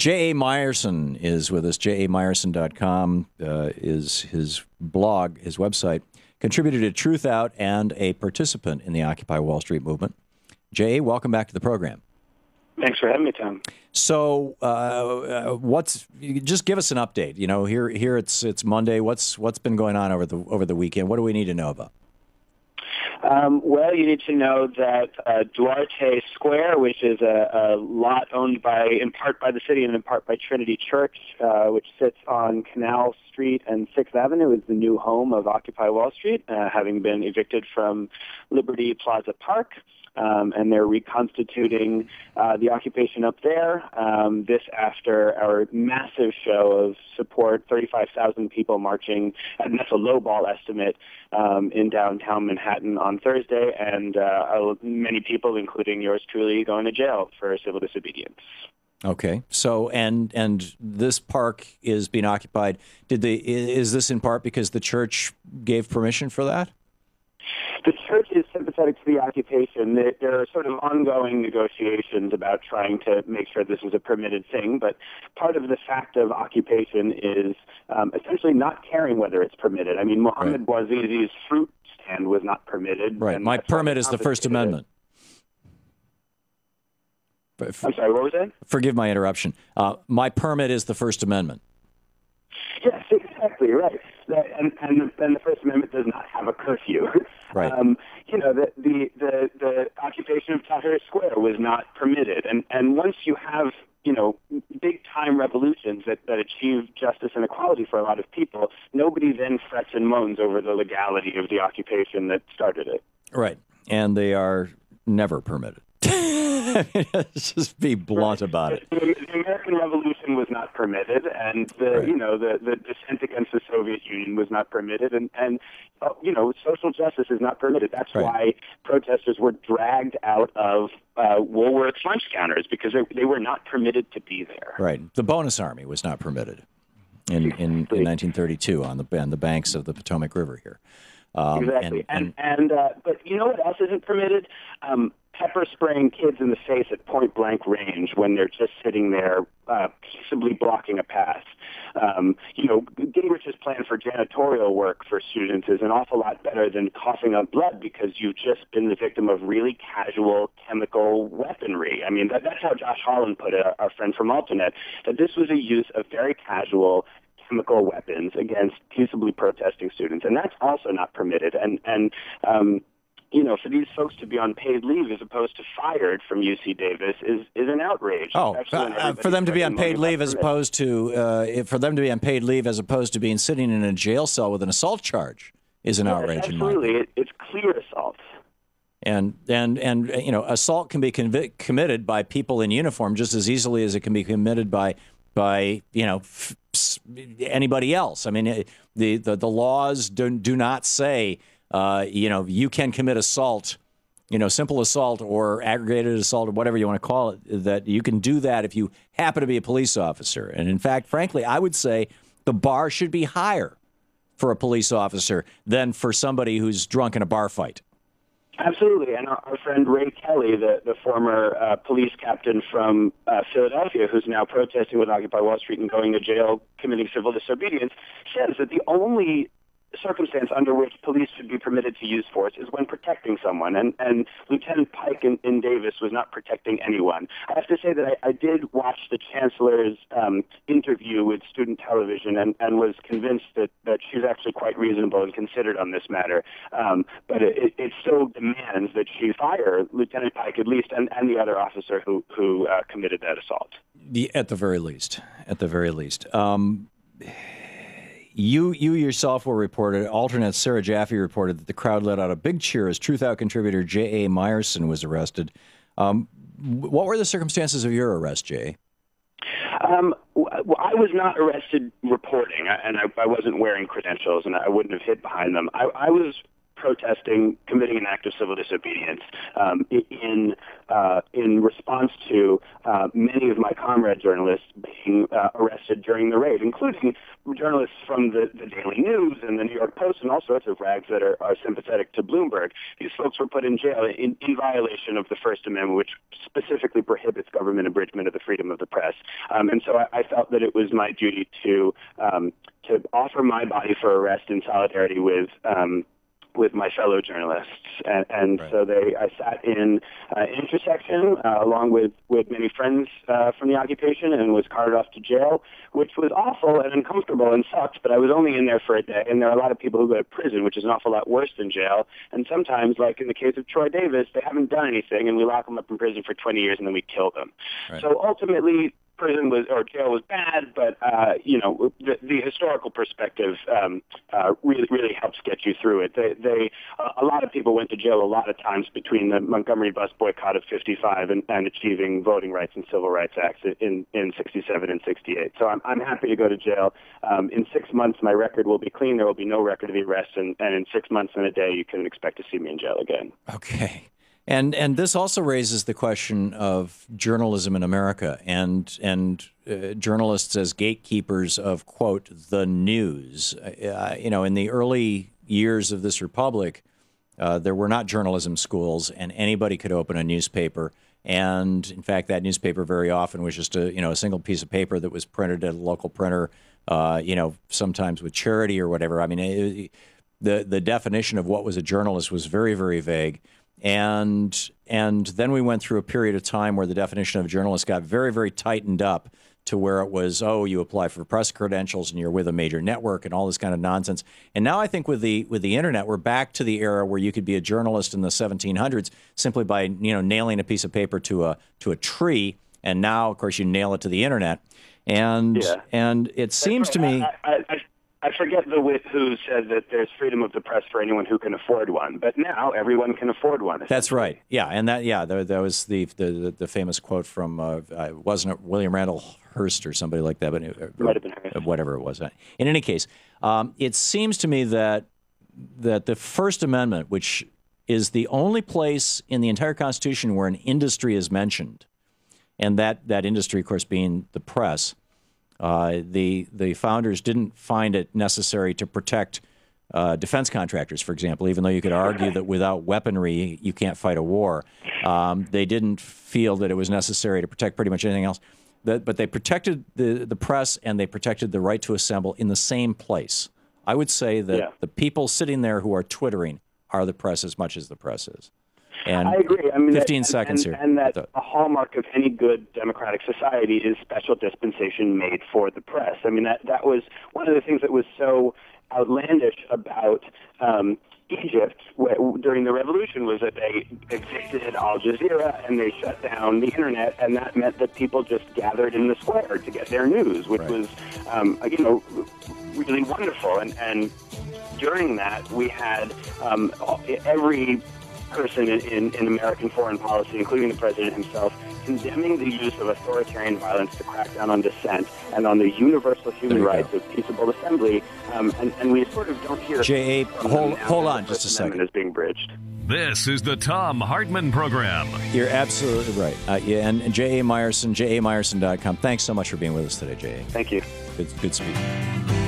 J.A. Myerson is with us. jamyerson.com is his blog, his website. Contributor-Truthout and a participant in the Occupy Wall Street movement. J.A., welcome back to the program. Thanks for having me, Tom. So, just give us an update. You know, here it's Monday. What's been going on over the weekend? What do we need to know about? Well, you need to know that Duarte Square, which is a lot owned in part by the city and in part by Trinity Church, which sits on Canal Street and 6th Avenue, is the new home of Occupy Wall Street, having been evicted from Liberty Plaza Park. And they're reconstituting the occupation up there. This after our massive show of support, 35,000 people marching, and that's a lowball estimate, in downtown Manhattan on Thursday, and many people, including yours truly, going to jail for civil disobedience. Okay, so and this park is being occupied. Is this in part because the church gave permission for that? The church is sympathetic to the occupation. There are sort of ongoing negotiations about trying to make sure this is a permitted thing, but part of the fact of occupation is essentially not caring whether it's permitted. I mean, Mohammed Bouazizi's fruit stand was not permitted. Right. My permit is the First Amendment. I'm sorry, what was that? Forgive my interruption. My permit is the First Amendment. Yes, exactly, right. And the First Amendment does not have a curfew. Right. You know, the occupation of Tahrir Square was not permitted. And once you have, you know, big-time revolutions that achieve justice and equality for a lot of people, nobody then frets and moans over the legality of the occupation that started it. Right. And they are never permitted. Let's just be blunt about it. The American Revolution was not permitted, and the dissent against the Soviet Union was not permitted, and social justice is not permitted. That's why protesters were dragged out of Woolworth's lunch counters, because they were not permitted to be there. Right. The bonus army was not permitted in 1932 on the banks of the Potomac River here. Exactly. But you know what else isn't permitted? Pepper spraying kids in the face at point-blank range when they're just sitting there peaceably blocking a path. Gingrich's plan for janitorial work for students is an awful lot better than coughing up blood because you've just been the victim of really casual chemical weaponry. I mean, that's how Josh Holland put it, our friend from Alternet, that this was a use of very casual chemical weapons against peaceably protesting students, and that's also not permitted. And for these folks to be on paid leave as opposed to fired from UC Davis is an outrage. For them to be on paid leave as opposed to being sitting in a jail cell with an assault charge is an outrage. Absolutely, it's clear assault. And assault can be committed by people in uniform just as easily as it can be committed by anybody else. I mean, the laws do not say you can commit assault, simple assault or aggregated assault or whatever you want to call it, that you can do that if you happen to be a police officer. And in fact, frankly, I would say the bar should be higher for a police officer than for somebody who's drunk in a bar fight. Absolutely. And our friend Ray Kelly, the former police captain from Philadelphia, who's now protesting with Occupy Wall Street and going to jail committing civil disobedience, says that the only circumstance under which police should be permitted to use force is when protecting someone. And Lieutenant Pike in Davis was not protecting anyone. I have to say that I did watch the chancellor's interview with student television and was convinced that she's actually quite reasonable and considered on this matter. But it still demands that she fire Lieutenant Pike at least and the other officer who committed that assault. At the very least. You yourself were reported, alternate Sarah Jaffe reported that the crowd let out a big cheer as Truthout contributor J.A. Myerson was arrested. What were the circumstances of your arrest, J.A.? I was not arrested reporting, and I wasn't wearing credentials, and I wouldn't have hid behind them. I was protesting, committing an act of civil disobedience in response to many of my comrade journalists being arrested during the raid, including journalists from the Daily News and the New York Post and all sorts of rags that are sympathetic to Bloomberg. These folks were put in jail in violation of the First Amendment, which specifically prohibits government abridgment of the freedom of the press. And so I felt that it was my duty to offer my body for arrest in solidarity with my fellow journalists, and right. So I sat in an intersection along with many friends from the occupation, and was carted off to jail, which was awful and uncomfortable and sucked. But I was only in there for a day, and there are a lot of people who go to prison, which is an awful lot worse than jail. And sometimes, like in the case of Troy Davis, they haven't done anything, and we lock them up in prison for 20 years, and then we kill them. Right. So ultimately, jail was bad, but the historical perspective really helps get you through it. A lot of people went to jail a lot of times between the Montgomery bus boycott of '55 and achieving voting rights and civil rights acts in '67 and '68. So I'm happy to go to jail. In 6 months, my record will be clean. There will be no record of the arrest, and in 6 months and a day, you can expect to see me in jail again. Okay. And this also raises the question of journalism in America and journalists as gatekeepers of, quote, the news. In the early years of this republic, there were not journalism schools, and anybody could open a newspaper. And in fact, that newspaper very often was just a single piece of paper that was printed at a local printer, sometimes with charity or whatever. I mean, the definition of what was a journalist was very, very vague. And then we went through a period of time where the definition of a journalist got very, very tightened up to where it was, you apply for press credentials and you're with a major network and all this kind of nonsense. And now I think with the internet, we're back to the era where you could be a journalist in the 1700s simply by nailing a piece of paper to a tree. And now, of course, you nail it to the internet. And it seems to me. I forget the wit who said that there's freedom of the press for anyone who can afford one, but now everyone can afford one. That's right. Yeah, and that was the famous quote from wasn't it William Randall Hearst or somebody like that, but might have been Hearst. Whatever it was. In any case, it seems to me that the First Amendment, which is the only place in the entire Constitution where an industry is mentioned, and that industry, of course, being the press. The founders didn't find it necessary to protect defense contractors, for example, even though you could argue that without weaponry, you can't fight a war. They didn't feel that it was necessary to protect pretty much anything else. But they protected the press, and they protected the right to assemble in the same place. I would say that the people sitting there who are twittering are the press as much as the press is. And I agree. I mean, 15 seconds here. And that a hallmark of any good democratic society is special dispensation made for the press. I mean, that was one of the things that was so outlandish about Egypt during the revolution was that they evicted Al Jazeera and they shut down the internet, and that meant that people just gathered in the square to get their news, which was, really wonderful. And during that, we had every person in American foreign policy, including the president himself, condemning the use of authoritarian violence to crack down on dissent and on the universal human rights of peaceable assembly. And we sort of don't hear... J.A., hold on just a second. ...is being bridged. This is the Thom Hartmann Program. You're absolutely right. And J.A. Myerson, jamyerson.com. Thanks so much for being with us today, J.A. Thank you. Good speaking.